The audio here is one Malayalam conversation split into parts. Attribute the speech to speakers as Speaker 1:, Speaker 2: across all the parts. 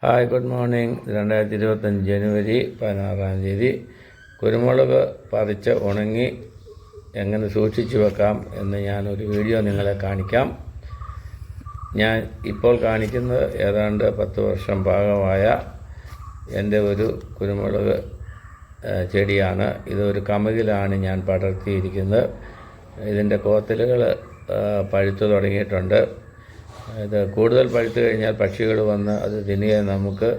Speaker 1: Hi, good morning. 2025 ജനുവരി 16 കുരുമുളക് പറിച്ച് ഉണങ്ങി എങ്ങനെ സൂക്ഷിച്ചു വെക്കാം എന്ന് ഞാനൊരു വീഡിയോ നിങ്ങളെ കാണിക്കാം. ഞാൻ ഇപ്പോൾ കാണിക്കുന്നത് ഏതാണ്ട് 10 വർഷം പാകമായ എൻ്റെ ഒരു കുരുമുളക് ചെടിയാണ്. ഇതൊരു കമുകിലാണ് ഞാൻ പടർത്തിയിരിക്കുന്നത്. ഇതിൻ്റെ കോത്തലുകൾ പഴുത്തു തുടങ്ങിയിട്ടുണ്ട്. ഇത് കൂടുതൽ പഴുത്തു കഴിഞ്ഞാൽ പക്ഷികൾ വന്ന് അത് തിന്നുകയും നമുക്ക്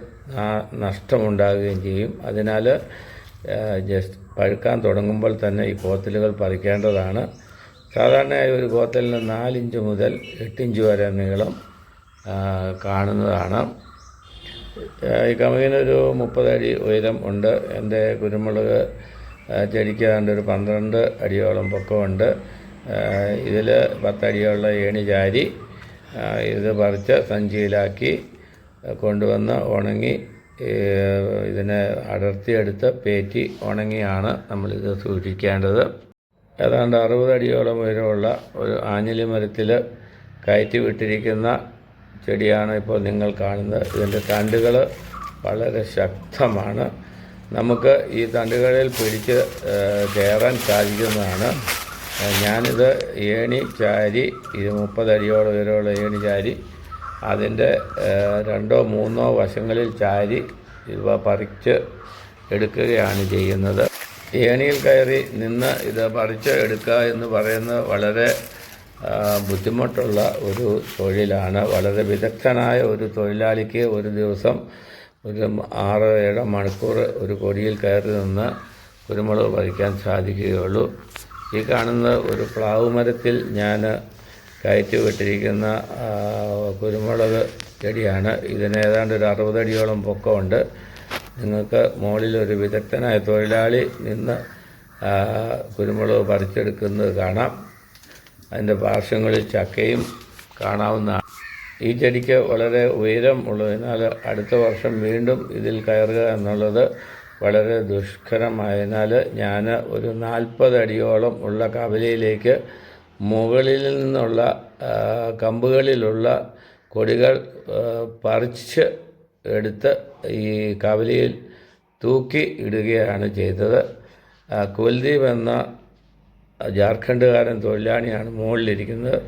Speaker 1: നഷ്ടമുണ്ടാകുകയും ചെയ്യും. അതിനാൽ പഴുക്കാൻ തുടങ്ങുമ്പോൾ തന്നെ ഈ കോത്തലുകൾ പറിക്കേണ്ടതാണ്. സാധാരണയായി ഒരു കോത്തലിന് 4 ഇഞ്ച് മുതൽ 8 ഇഞ്ച് വരെ നീളം കാണുന്നതാണ്. ഈ കമുകിനൊരു 30 അടി ഉയരം ഉണ്ട്. എൻ്റെ കുരുമുളക് ചെടിക്ക് ഏതാണ്ട് ഒരു 12 അടിയോളം പൊക്കമുണ്ട്. ഇതിൽ 10 അടിയുള്ള ഏണി ചാരി ഇത് പറിച്ച് സഞ്ചിയിലാക്കി കൊണ്ടുവന്ന് ഉണങ്ങി ഇതിനെ അടർത്തിയെടുത്ത് പേറ്റി ഉണങ്ങിയാണ് നമ്മളിത് സൂക്ഷിക്കേണ്ടത്. ഏതാണ്ട് 60 അടിയോളം ഉയരമുള്ള ഒരു ആഞ്ഞിലി മരത്തിൽ കയറ്റി വിട്ടിരിക്കുന്ന ചെടിയാണ് ഇപ്പോൾ നിങ്ങൾ കാണുന്നത്. ഇതിൻ്റെ തണ്ടുകൾ വളരെ ശക്തമാണ്. നമുക്ക് ഈ തണ്ടുകളിൽ പിടിച്ച് കയറാൻ സാധിക്കുന്നതാണ്. ഞാനിത് ഏണി ചാരി, ഇത് 30 അടിയോളം ഉയരമുള്ള ഏണി ചാരി അതിൻ്റെ 2ഓ 3ഓ വശങ്ങളിൽ ചാരി ഇവ പറിച്ച് എടുക്കുകയാണ് ചെയ്യുന്നത്. ഏണിയിൽ കയറി നിന്ന് ഇത് പറിച്ച് എടുക്കുക എന്ന് പറയുന്നത് വളരെ ബുദ്ധിമുട്ടുള്ള ഒരു തൊഴിലാണ്. വളരെ വിദഗ്ധനായ ഒരു തൊഴിലാളിക്ക് ഒരു ദിവസം ഒരു 6-7 മണിക്കൂർ ഒരു കൊടിയിൽ കയറി നിന്ന് കുരുമുളക് പറിക്കാൻ സാധിക്കുകയുള്ളൂ. ഈ കാണുന്ന ഒരു പ്ലാവ് മരത്തിൽ ഞാൻ കയറ്റി വിട്ടിരിക്കുന്ന കുരുമുളക് ചെടിയാണ്. ഇതിന് ഏതാണ്ട് ഒരു 60 അടിയോളം പൊക്കമുണ്ട്. നിങ്ങൾക്ക് മുകളിലൊരു വിദഗ്ധനായ തൊഴിലാളി നിന്ന് കുരുമുളക് പറിച്ചെടുക്കുന്നത് കാണാം. അതിൻ്റെ പാർശ്വങ്ങളിൽ ചക്കയും കാണാവുന്നതാണ്. ഈ ചെടിക്ക് വളരെ ഉയരം ഉള്ളതിനാൽ അടുത്ത വർഷം വീണ്ടും ഇതിൽ കയറുക എന്നുള്ളത് വളരെ ദുഷ്കരമായതിനാൽ ഞാൻ ഒരു 40 അടിയോളം ഉള്ള കവലയിലേക്ക് മുകളിൽ നിന്നുള്ള കമ്പുകളിലുള്ള കൊടികൾ പറിച്ച് എടുത്ത് ഈ കവലയിൽ തൂക്കി ഇടുകയാണ് ചെയ്തത്. കുൽദീപ് എന്ന ജാർഖണ്ഡുകാരൻ തൊഴിലാളിയാണ് മുകളിലിരിക്കുന്നത്.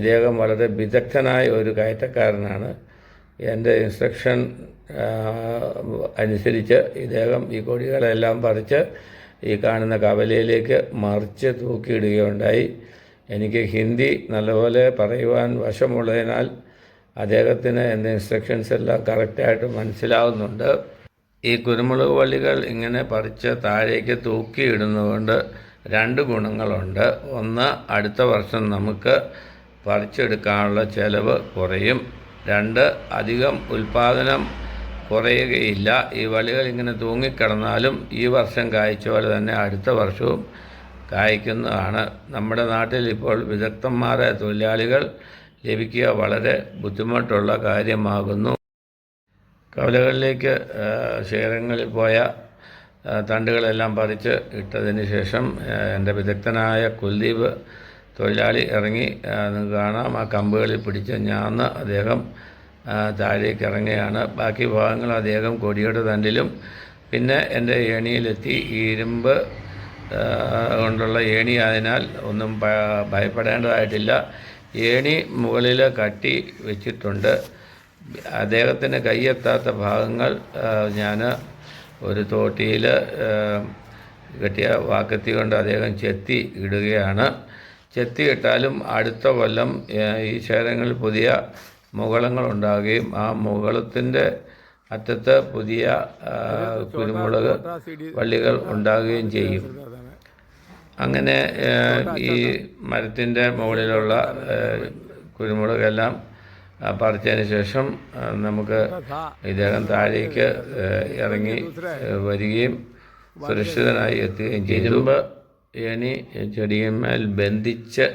Speaker 1: ഇദ്ദേഹം വളരെ വിദഗ്ധനായ ഒരു കയറ്റക്കാരനാണ്. എൻ്റെ ഇൻസ്ട്രക്ഷൻ അനുസരിച്ച് ഇദ്ദേഹം ഈ കൊടികളെല്ലാം പറിച്ച് ഈ കാണുന്ന കവലയിലേക്ക് മറിച്ച് തൂക്കിയിടുകയുണ്ടായി. എനിക്ക് ഹിന്ദി നല്ലപോലെ പറയുവാൻ വശമുള്ളതിനാൽ അദ്ദേഹത്തിന് എൻ്റെ ഇൻസ്ട്രക്ഷൻസ് എല്ലാം കറക്റ്റായിട്ട് മനസ്സിലാവുന്നുണ്ട്. ഈ കുരുമുളക് വള്ളികൾ ഇങ്ങനെ പറിച്ച് താഴേക്ക് തൂക്കിയിടുന്നതുകൊണ്ട് 2 ഗുണങ്ങളുണ്ട്. ഒന്ന്, അടുത്ത വർഷം നമുക്ക് പറിച്ചെടുക്കാനുള്ള ചിലവ് കുറയും. 2, അധികം ഉൽപ്പാദനം കുറയുകയില്ല. ഈ വള്ളികൾ ഇങ്ങനെ തൂങ്ങിക്കിടന്നാലും ഈ വർഷം കായ്ച്ച പോലെ തന്നെ അടുത്ത വർഷവും കായ്ക്കുന്നതാണ്. നമ്മുടെ നാട്ടിൽ ഇപ്പോൾ വിദഗ്ധന്മാരായ തൊഴിലാളികൾ ലഭിക്കുക വളരെ ബുദ്ധിമുട്ടുള്ള കാര്യമാകുന്നു. കവലകളിലേക്ക് ശേഖരങ്ങളിൽ പോയ തണ്ടുകളെല്ലാം പറിച്ച് ഇട്ടതിന് ശേഷം എൻ്റെ വിദഗ്ധനായ കുൽദീപ് തൊഴിലാളി ഇറങ്ങി, നിങ്ങൾക്ക് കാണാം, ആ കമ്പുകളിൽ പിടിച്ച് ഞാന്ന് അദ്ദേഹം താഴേക്ക് ഇറങ്ങുകയാണ്. ബാക്കി ഭാഗങ്ങൾ അദ്ദേഹം കൊടിയുടെ തണ്ടിലും പിന്നെ എൻ്റെ ഏണിയിലെത്തി. ഇരുമ്പ് കൊണ്ടുള്ള ഏണി ആയതിനാൽ ഒന്നും ഭയപ്പെടേണ്ടതായിട്ടില്ല. ഏണി മുകളിൽ കട്ടി വെച്ചിട്ടുണ്ട്. അദ്ദേഹത്തിന് കൈയെത്താത്ത ഭാഗങ്ങൾ ഞാൻ ഒരു തോട്ടിയിൽ കെട്ടിയ വാക്കത്തി കൊണ്ട് അദ്ദേഹം ചെത്തി ഇടുകയാണ്. ചെത്തിയിട്ടാലും അടുത്ത കൊല്ലം ഈ ശേഖരങ്ങളിൽ പുതിയ മുകളങ്ങൾ ഉണ്ടാകുകയും ആ മുകളത്തിൻ്റെ അറ്റത്ത് പുതിയ കുരുമുളക് വള്ളികൾ ഉണ്ടാകുകയും ചെയ്യും. അങ്ങനെ ഈ മരത്തിൻ്റെ മുകളിലുള്ള കുരുമുളകെല്ലാം പറിച്ചതിന് ശേഷം നമുക്ക് ഇദ്ദേഹം താഴേക്ക് ഇറങ്ങി വരികയും സുരക്ഷിതനായി എത്തുകയും ചെയ്യും. ഇരുമ്പ് ഏണി ചെടിയന്മേൽ ബന്ധിച്ച്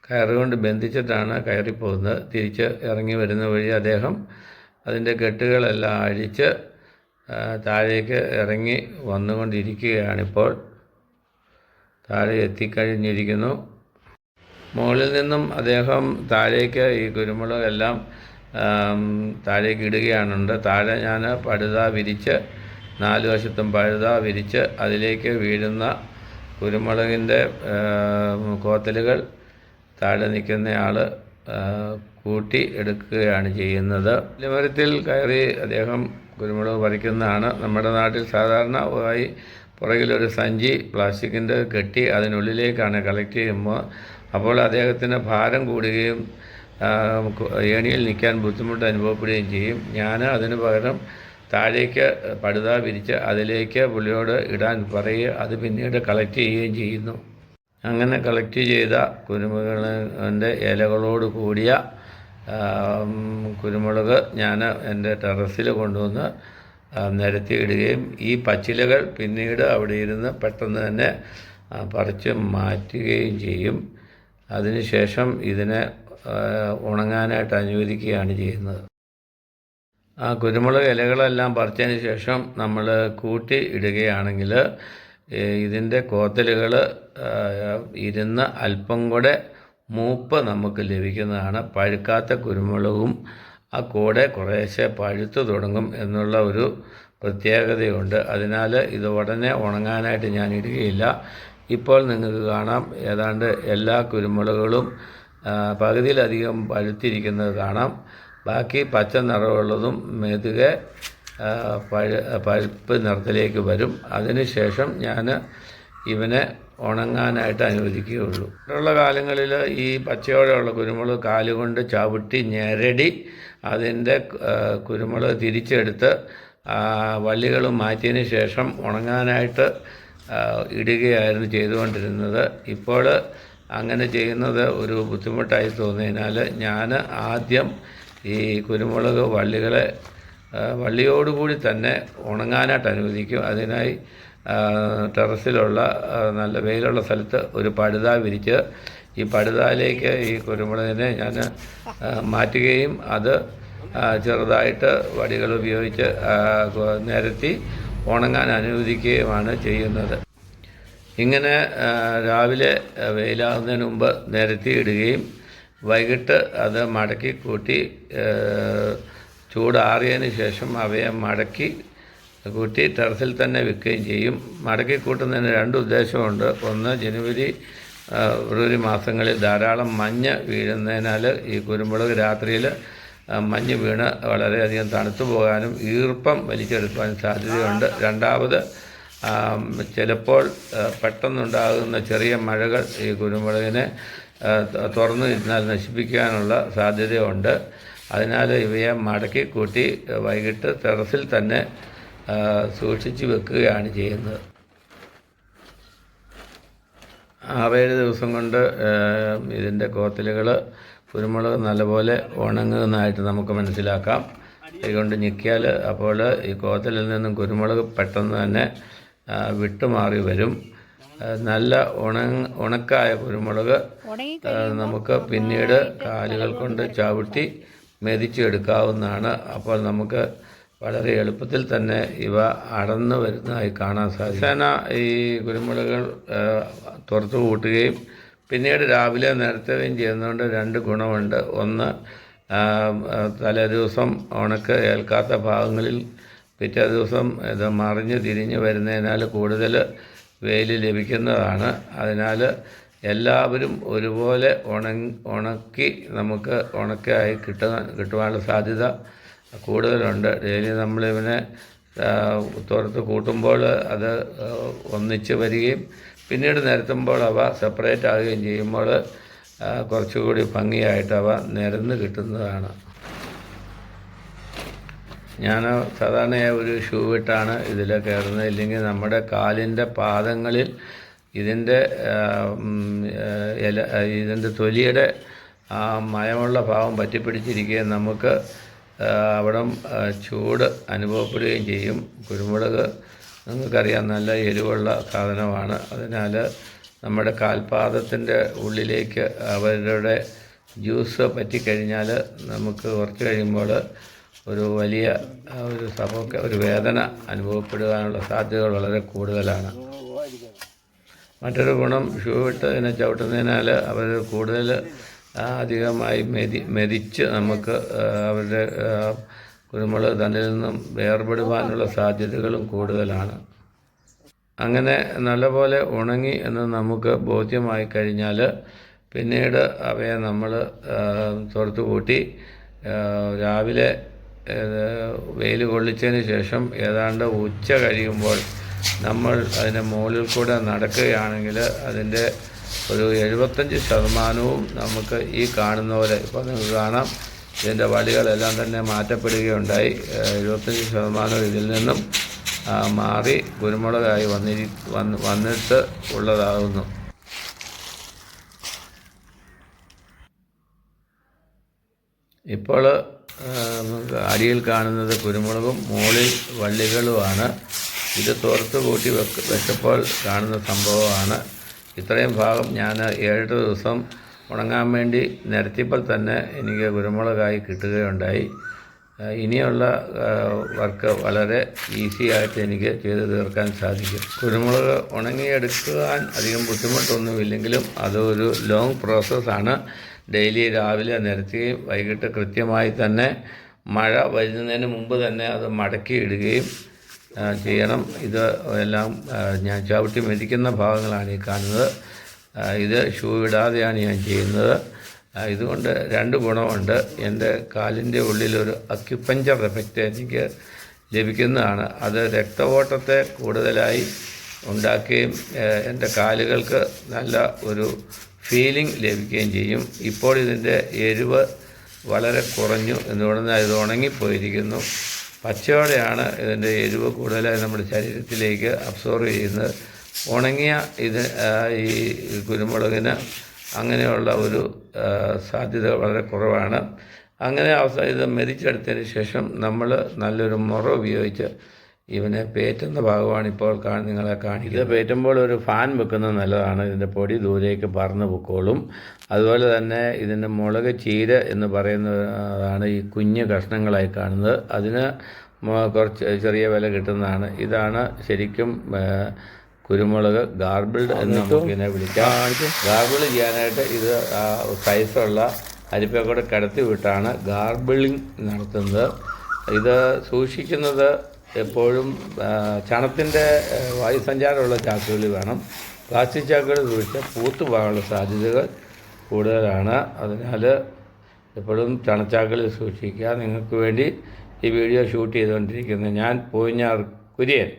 Speaker 1: കയറുകൊണ്ട് ബന്ധിച്ചിട്ടാണ് കയറിപ്പോകുന്നത്. തിരിച്ച് ഇറങ്ങി വരുന്ന വഴി അദ്ദേഹം അതിൻ്റെ കെട്ടുകളെല്ലാം അഴിച്ച് താഴേക്ക് ഇറങ്ങി വന്നുകൊണ്ടിരിക്കുകയാണിപ്പോൾ. താഴെ എത്തിക്കഴിഞ്ഞിരിക്കുന്നു. മുകളിൽ നിന്നും അദ്ദേഹം താഴേക്ക് ഈ കുരുമുളകെല്ലാം താഴേക്ക് ഇടുകയാണുണ്ട്. താഴെ ഞാൻ പടുത വിരിച്ച് 4 വശത്തും പടുത വിരിച്ച് അതിലേക്ക് വീഴുന്ന കുരുമുളകിൻ്റെ കോത്തലുകൾ താഴെ നിൽക്കുന്നയാൾ കൂട്ടി എടുക്കുകയാണ് ചെയ്യുന്നത്. മരത്തിൽ കയറി അദ്ദേഹം കുരുമുളക് പറിക്കുന്നതാണ്. നമ്മുടെ നാട്ടിൽ സാധാരണയായി പുറകിലൊരു സഞ്ചി പ്ലാസ്റ്റിക്കിൻ്റെ കെട്ടി അതിനുള്ളിലേക്കാണ് കളക്ട് ചെയ്യുമ്പോൾ. അപ്പോൾ അദ്ദേഹത്തിന് ഭാരം കൂടുകയും ഏണിയിൽ നിൽക്കാൻ ബുദ്ധിമുട്ട് അനുഭവപ്പെടുകയും ചെയ്യും. ഞാൻ അതിന് പകരം താഴേക്ക് പടുത വിരിച്ച് അതിലേക്ക് പുള്ളിയോട് ഇടാൻ പറയുക, അത് പിന്നീട് കളക്ട് ചെയ്യുകയും ചെയ്യുന്നു. അങ്ങനെ കളക്ട് ചെയ്ത കുരുമുളകിൻ്റെ ഇലകളോട് കൂടിയ കുരുമുളക് ഞാൻ എൻ്റെ ടെറസിൽ കൊണ്ടുവന്ന് നിരത്തി ഇടുകയും ഈ പച്ചിലകൾ പിന്നീട് അവിടെ ഇരുന്ന് പെട്ടെന്ന് തന്നെ പറിച്ച് മാറ്റുകയും ചെയ്യും. അതിനുശേഷം ഇതിനെ ഉണങ്ങാനായിട്ട് അനുവദിക്കുകയാണ് ചെയ്യുന്നത്. ആ കുരുമുളക് ഇലകളെല്ലാം പറിച്ചതിന് ശേഷം നമ്മൾ കൂട്ടി ഇടുകയാണെങ്കിൽ ഇതിൻ്റെ കോത്തലുകൾ ഇരുന്ന് അല്പം കൂടെ മൂപ്പ് നമുക്ക് ലഭിക്കുന്നതാണ്. പഴുക്കാത്ത കുരുമുളകും ആ കൂടെ കുറേശ്ശെ പഴുത്തു തുടങ്ങും എന്നുള്ള ഒരു പ്രത്യേകതയുണ്ട്. അതിനാൽ ഇത് ഉടനെ ഉണങ്ങാനായിട്ട് ഞാൻ ഇടുകയില്ല. ഇപ്പോൾ നിങ്ങൾക്ക് കാണാം, ഏതാണ്ട് എല്ലാ കുരുമുളകുകളും പകുതിയിലധികം പഴുത്തിരിക്കുന്നത് കാണാം. ബാക്കി പച്ച നിറമുള്ളതും മെതുകെ പഴുപ്പ് നിറത്തിലേക്ക് വരും. അതിനുശേഷം ഞാൻ ഇവനെ ഉണങ്ങാനായിട്ട് അനുവദിക്കുകയുള്ളൂ. മറ്റുള്ള കാലങ്ങളിൽ ഈ പച്ചയോടെയുള്ള കുരുമുളക് കാലുകൊണ്ട് ചവിട്ടി ഞെരടി അതിൻ്റെ കുരുമുളക് തിരിച്ചെടുത്ത് വള്ളികൾ മാറ്റിയതിന് ശേഷം ഉണങ്ങാനായിട്ട് ഇടുകയായിരുന്നു ചെയ്തുകൊണ്ടിരുന്നത്. ഇപ്പോൾ അങ്ങനെ ചെയ്യുന്നത് ഒരു ബുദ്ധിമുട്ടായി തോന്നിയതിനാൽ ഞാൻ ആദ്യം ഈ കുരുമുളക് വള്ളിയോടുകൂടി തന്നെ ഉണങ്ങാനായിട്ട് അനുവദിക്കും. അതിനായി ടെറസിലുള്ള നല്ല വെയിലുള്ള സ്ഥലത്ത് ഒരു പടുത വിരിച്ച് ഈ പടുതയിലേക്ക് ഈ കുരുമുളകിനെ ഞാൻ മാറ്റുകയും അത് ചെറുതായിട്ട് വടികൾ ഉപയോഗിച്ച് നിരത്തി ഉണങ്ങാൻ അനുവദിക്കുകയുമാണ് ചെയ്യുന്നത്. ഇങ്ങനെ രാവിലെ വെയിലാകുന്നതിന് മുമ്പ് നിരത്തി ഇടുകയും വൈകിട്ട് അത് മടക്കി കൂട്ടി ചൂടാറിയതിന് ശേഷം അവയെ മടക്കി കൂട്ടി ടെറസിൽ തന്നെ വിൽക്കുകയും ചെയ്യും. മടക്കി കൂട്ടുന്നതിന് 2 ഉദ്ദേശമുണ്ട്. ഒന്ന്, ജനുവരി ഫെബ്രുവരി മാസങ്ങളിൽ ധാരാളം മഞ്ഞ് വീഴുന്നതിനാൽ ഈ കുരുമുളക് രാത്രിയിൽ മഞ്ഞ് വീണ് വളരെയധികം തണുത്തു പോകാനും ഈർപ്പം വലിച്ചെടുക്കാനും സാധ്യതയുണ്ട്. രണ്ടാമത്, ചിലപ്പോൾ പെട്ടെന്നുണ്ടാകുന്ന ചെറിയ മഴകൾ ഈ കുരുമുളകിനെ തുറന്നു ഇരുന്നാൽ നശിപ്പിക്കാനുള്ള സാധ്യതയുണ്ട്. അതിനാൽ ഇവയെ മടക്കി കൂട്ടി വൈകിട്ട് ടെറസിൽ തന്നെ സൂക്ഷിച്ച് വെക്കുകയാണ് ചെയ്യുന്നത്. 6-7 ദിവസം കൊണ്ട് ഇതിൻ്റെ കോത്തലുകൾ കുരുമുളക് നല്ലപോലെ ഉണങ്ങുന്നതായിട്ട് നമുക്ക് മനസ്സിലാക്കാം. കൈകൊണ്ട് ഞെക്കിയാൽ അപ്പോൾ ഈ കോത്തലിൽ നിന്നും കുരുമുളക് പെട്ടെന്ന് തന്നെ വിട്ടുമാറി വരും. നല്ല ഉണക്കായ കുരുമുളക് നമുക്ക് പിന്നീട് കാലുകൾ കൊണ്ട് ചവിട്ടി മെതിച്ചെടുക്കാവുന്നതാണ്. അപ്പോൾ നമുക്ക് വളരെ എളുപ്പത്തിൽ തന്നെ ഇവ അടന്നു വരുന്നതായി കാണാൻ സാധിക്കും. ഈ കുരുമുളകുകൾ തുറത്ത് കൂട്ടുകയും പിന്നീട് രാവിലെ നിരത്തുകയും ചെയ്യുന്നതുകൊണ്ട് 2 ഗുണമുണ്ട്. ഒന്ന്, തലേ ദിവസം ഉണക്ക് ഏൽക്കാത്ത ഭാഗങ്ങളിൽ പിറ്റേ ദിവസം ഇത് മറിഞ്ഞ് തിരിഞ്ഞ് വരുന്നതിനാൽ കൂടുതൽ വെയിൽ ലഭിക്കുന്നതാണ്. അതിനാൽ എല്ലാവരും ഒരുപോലെ ഉണക്കി നമുക്ക് ഉണക്കായി കിട്ടുവാനുള്ള സാധ്യത കൂടുതലുണ്ട്. ഡെയിലി നമ്മളിവനെ തുറത്ത് കൂട്ടുമ്പോൾ അത് ഒന്നിച്ച് വരികയും പിന്നീട് നിരത്തുമ്പോൾ അവ സെപ്പറേറ്റ് ആകുകയും ചെയ്യുമ്പോൾ കുറച്ചുകൂടി ഭംഗിയായിട്ട് അവ നിരന്ന് കിട്ടുന്നതാണ്. ഞാൻ സാധാരണയായി ഒരു ഷൂ ഇട്ടാണ് ഇതിൽ കയറുന്നത്. ഇല്ലെങ്കിൽ നമ്മുടെ കാലിൻ്റെ പാദങ്ങളിൽ ഇതിൻ്റെ തൊലിയുടെ മയമുള്ള ഭാഗം പറ്റിപ്പിടിച്ചിരിക്കുകയും നമുക്ക് അവിടം ചൂട് അനുഭവപ്പെടുകയും ചെയ്യും. കുരുമുളക് നിങ്ങൾക്കറിയാം, നല്ല എരിവുള്ള സാധനമാണ്. അതിനാൽ നമ്മുടെ കാൽപാദത്തിൻ്റെ ഉള്ളിലേക്ക് അവരുടെ ജ്യൂസ് പറ്റിക്കഴിഞ്ഞാൽ നമുക്ക് കുറച്ച് കഴിയുമ്പോൾ ഒരു വലിയ ഒരു വേദന അനുഭവപ്പെടുവാനുള്ള സാധ്യതകൾ വളരെ കൂടുതലാണ്. മറ്റൊരു ഗുണം, ഷൂ ഇട്ട് ഇതിനെ ചവിട്ടുന്നതിനാൽ അവർ കൂടുതൽ അധികമായി മെതിച്ച് നമുക്ക് അവരുടെ കുരുമുളക് തന്നിൽ നിന്നും വേർപെടുവാനുള്ള സാധ്യതകളും കൂടുതലാണ്. അങ്ങനെ നല്ലപോലെ ഉണങ്ങി എന്ന് നമുക്ക് ബോധ്യമായി കഴിഞ്ഞാൽ പിന്നീട് അവയെ നമ്മൾ പുറത്ത് കൂട്ടി രാവിലെ വെയിൽ കൊള്ളിച്ചതിന് ശേഷം ഏതാണ്ട് ഉച്ച കഴിയുമ്പോൾ നമ്മൾ അതിൻ്റെ മുകളിൽ കൂടെ നടക്കുകയാണെങ്കിൽ അതിൻ്റെ ഒരു 75% നമുക്ക് ഈ കാണുന്ന പോലെ ഇപ്പോൾ നിങ്ങൾക്ക് കാണാം, ഇതിൻ്റെ വടികളെല്ലാം തന്നെ മാറ്റപ്പെടുകയുണ്ടായി. 75% ഇതിൽ നിന്നും മാറി കുരുമുളകായി വന്നിട്ട് ഉള്ളതാകുന്നു. ഇപ്പോൾ അടിയിൽ കാണുന്നത് കുരുമുളകും മുകളിൽ വള്ളികളുമാണ്. ഇത് തോർത്ത് കൂട്ടി വെച്ചപ്പോൾ കാണുന്ന സംഭവമാണ്. ഇത്രയും ഭാഗം ഞാൻ 7 ദിവസം ഉണങ്ങാൻ വേണ്ടി നിരത്തിയപ്പോൾ തന്നെ എനിക്ക് കുരുമുളകായി കിട്ടുകയുണ്ടായി. ഇനിയുള്ള വർക്ക് വളരെ ഈസി ആയിട്ട് എനിക്ക് ചെയ്ത് തീർക്കാൻ സാധിക്കും. കുരുമുളക് ഉണങ്ങിയെടുക്കുവാൻ അധികം ബുദ്ധിമുട്ടൊന്നുമില്ലെങ്കിലും അതൊരു ലോങ് പ്രോസസ്സാണ്. ഡെയിലി രാവിലെ നിരത്തുകയും വൈകിട്ട് കൃത്യമായി തന്നെ മഴ വരുന്നതിന് മുമ്പ് തന്നെ അത് മടക്കി ഇടുകയും ചെയ്യണം. ഇത് എല്ലാം ഞാൻ ചവിട്ടി മെതിക്കുന്ന ഭാഗങ്ങളാണ് ഈ കാണുന്നത്. ഇത് ഷൂ ഇടാതെയാണ് ഞാൻ ചെയ്യുന്നത്. ഇതുകൊണ്ട് 2 ഗുണമുണ്ട്. എൻ്റെ കാലിൻ്റെ ഉള്ളിലൊരു അക്യുപഞ്ചർ എഫക്റ്റ് എനിക്ക് ലഭിക്കുന്നതാണ്. അത് രക്തഓട്ടത്തെ കൂടുതലായി ഉണ്ടാക്കുകയും എൻ്റെ കാലുകൾക്ക് നല്ല ഒരു ഫീലിംഗ് ലഭിക്കുകയും ചെയ്യും. ഇപ്പോൾ ഇതിൻ്റെ എരിവ് വളരെ കുറഞ്ഞു. എന്തുകൊണ്ടെന്നാൽ ഇത് ഉണങ്ങിപ്പോയിരിക്കുന്നു. പച്ചയോടെയാണ് ഇതിൻ്റെ എരിവ് കൂടുതലായി നമ്മുടെ ശരീരത്തിലേക്ക് അബ്സോർവ് ചെയ്യുന്നത്. ഉണങ്ങിയ ഈ കുരുമുളകിന് അങ്ങനെയുള്ള ഒരു സാധ്യത വളരെ കുറവാണ്. അങ്ങനെ ഇത് മെതിച്ചെടുത്തതിന് ശേഷം നമ്മൾ നല്ലൊരു മുറ ഉപയോഗിച്ച് ഇവനെ പേറ്റുന്ന ഭാഗമാണ് ഇപ്പോൾ നിങ്ങളെ കാണിക്കുന്നത്. ഇത് പേറ്റുമ്പോൾ ഒരു ഫാൻ വെക്കുന്നത് നല്ലതാണ്. ഇതിൻ്റെ പൊടി ദൂരേക്ക് പറന്ന് പൊക്കോളും. അതുപോലെ തന്നെ ഇതിൻ്റെ മുളക് ചീര എന്ന് പറയുന്നതാണ് ഈ കുഞ്ഞ് കഷ്ണങ്ങളായി കാണുന്നത്. അതിന് കുറച്ച് ചെറിയ വില കിട്ടുന്നതാണ്. ഇതാണ് ശരിക്കും കുരുമുളക് ഗാർബിൾഡ് എന്ന് നമുക്കിതിനെ വിളിക്കാം. ഗാർബിൾ ചെയ്യാനായിട്ട് ഇത് സൈസുള്ള അരിപ്പ കൂടെ കടത്തി വിട്ടാണ് ഗാർബിളിങ് നടത്തുന്നത്. ഇത് സൂക്ഷിക്കുന്നത് എപ്പോഴും ചണത്തിൻ്റെ വായുസഞ്ചാരമുള്ള ചാക്കുകളിൽ വേണം. പ്ലാസ്റ്റിക് ചാക്കുകളിൽ സൂക്ഷിച്ചാൽ പൂത്തു പോകാനുള്ള സാധ്യതകൾ കൂടുതലാണ്. അതിനാൽ എപ്പോഴും ചണച്ചാക്കുകളിൽ സൂക്ഷിക്കുക. നിങ്ങൾക്ക് വേണ്ടി ഈ വീഡിയോ ഷൂട്ട് ചെയ്തുകൊണ്ടിരിക്കുന്നത് ഞാൻ പൂഞ്ഞാർ കുര്യൻ.